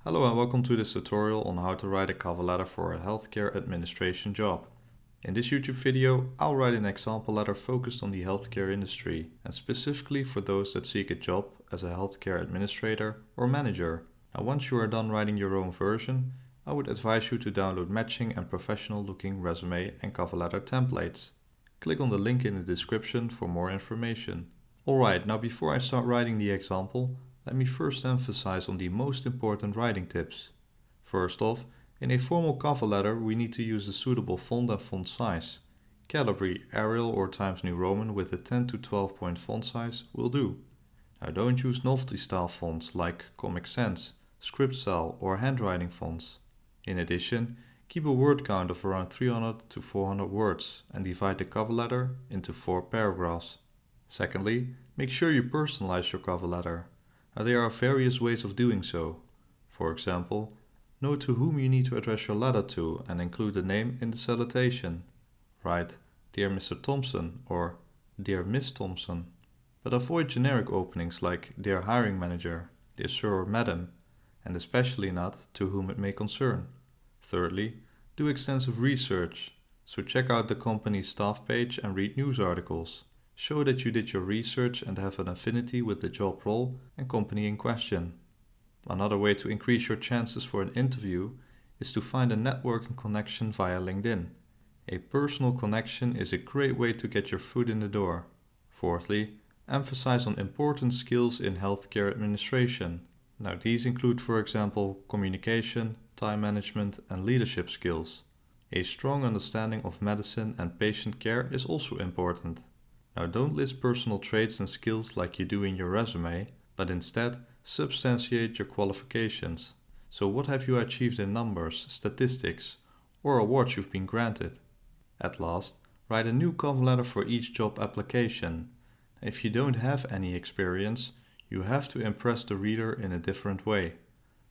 Hello and welcome to this tutorial on how to write a cover letter for a healthcare administration job. In this YouTube video, I'll write an example letter focused on the healthcare industry and specifically for those that seek a job as a healthcare administrator or manager. Now once you are done writing your own version, I would advise you to download matching and professional looking resume and cover letter templates. Click on the link in the description for more information. Alright, now before I start writing the example, let me first emphasize on the most important writing tips. First off, in a formal cover letter we need to use a suitable font and font size. Calibri, Arial or Times New Roman with a 10 to 12 point font size will do. Now don't use novelty style fonts like Comic Sans, Script Style or handwriting fonts. In addition, keep a word count of around 300 to 400 words and divide the cover letter into 4 paragraphs. Secondly, make sure you personalize your cover letter. Now, there are various ways of doing so. For example, know to whom you need to address your letter to and include the name in the salutation. Write, Dear Mr. Thompson or Dear Miss Thompson. But avoid generic openings like Dear Hiring Manager, Dear Sir or Madam, and especially not to whom it may concern. Thirdly, do extensive research. So check out the company's staff page and read news articles. Show that you did your research and have an affinity with the job role and company in question. Another way to increase your chances for an interview is to find a networking connection via LinkedIn. A personal connection is a great way to get your foot in the door. Fourthly, emphasize on important skills in healthcare administration. Now these include, for example, communication, time management and leadership skills. A strong understanding of medicine and patient care is also important. Now don't list personal traits and skills like you do in your resume, but instead substantiate your qualifications. So what have you achieved in numbers, statistics, or awards you've been granted? At last, write a new cover letter for each job application. If you don't have any experience, you have to impress the reader in a different way.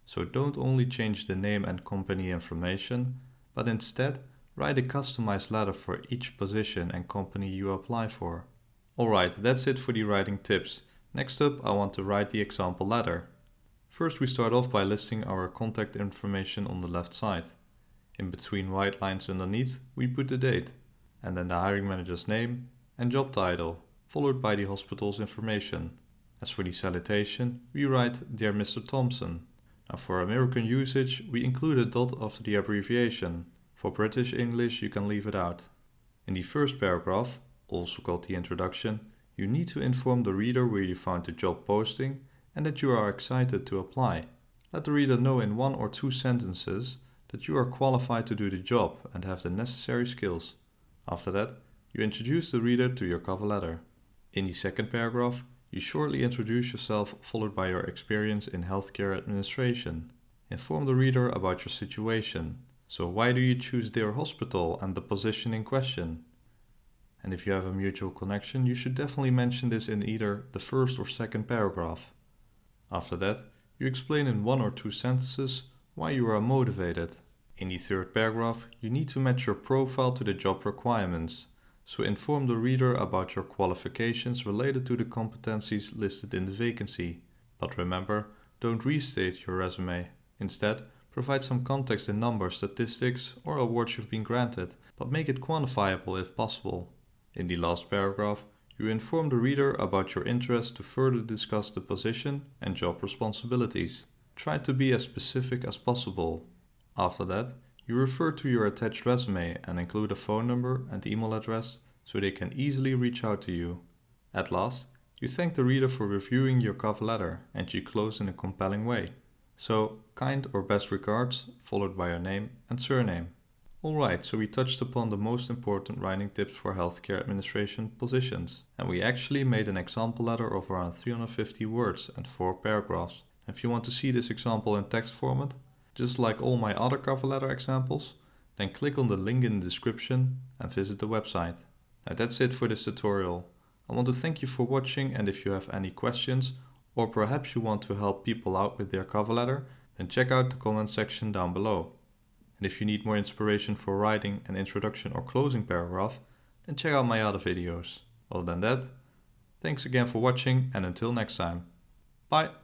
So don't only change the name and company information, but instead write a customized letter for each position and company you apply for. Alright, that's it for the writing tips. Next up, I want to write the example letter. First we start off by listing our contact information on the left side. In between white lines underneath, we put the date, and then the hiring manager's name and job title, followed by the hospital's information. As for the salutation, we write Dear Mr. Thompson. Now for American usage, we include a dot after the abbreviation. For British English, you can leave it out. In the first paragraph, also called the introduction, you need to inform the reader where you found the job posting and that you are excited to apply. Let the reader know in 1 or 2 sentences that you are qualified to do the job and have the necessary skills. After that, you introduce the reader to your cover letter. In the second paragraph, you shortly introduce yourself followed by your experience in healthcare administration. Inform the reader about your situation. So why do you choose their hospital and the position in question? And if you have a mutual connection, you should definitely mention this in either the first or second paragraph. After that, you explain in 1 or 2 sentences why you are motivated. In the third paragraph, you need to match your profile to the job requirements. So inform the reader about your qualifications related to the competencies listed in the vacancy. But remember, don't restate your resume. Instead, provide some context in numbers, statistics, or awards you've been granted, but make it quantifiable if possible. In the last paragraph, you inform the reader about your interest to further discuss the position and job responsibilities. Try to be as specific as possible. After that, you refer to your attached resume and include a phone number and email address so they can easily reach out to you. At last, you thank the reader for reviewing your cover letter and you close in a compelling way. So, kind or best regards, followed by your name and surname. Alright, so we touched upon the most important writing tips for healthcare administration positions. And we actually made an example letter of around 350 words and 4 paragraphs. If you want to see this example in text format, just like all my other cover letter examples, then click on the link in the description and visit the website. Now that's it for this tutorial. I want to thank you for watching, and if you have any questions, or perhaps you want to help people out with their cover letter, then check out the comment section down below. And if you need more inspiration for writing an introduction or closing paragraph, then check out my other videos. Other than that, thanks again for watching and until next time. Bye!